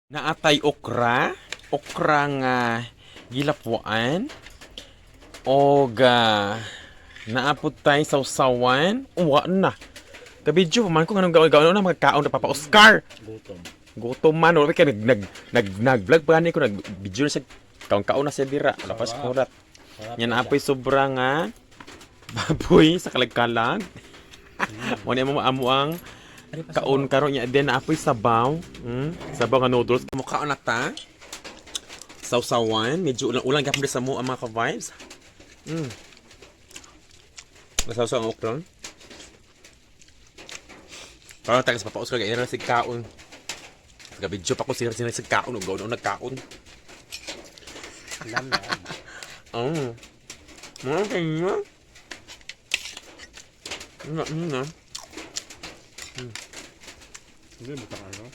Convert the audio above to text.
Naatay okra nga gilapuan o naapod tay sawsawan, uwa na. Kabidyo man ko anong gawin na magkaon na Papa Oscar. Gutom man wala kay nag-vlog pa ni ko nag-video na sa kaon na siya dira. Lapas kurat. Yan apoy sobra nga baboy sa kalagkalag. Mo ni mo amo ang kaon karon niya din na apoy sabaw. Sabaw nga noodles mukha na ta. Sawsawan, medyo ulang gyapon sa mo ang mga ka-vibes. Nasawsaw ang okra. Parang tayo sa Papa Oscar kaya na sig kaon. Gabidyo pa ko sila sig kaon ug gawon nagkaon. Alam na. Mga kanya. Nga. Hindi mo ano?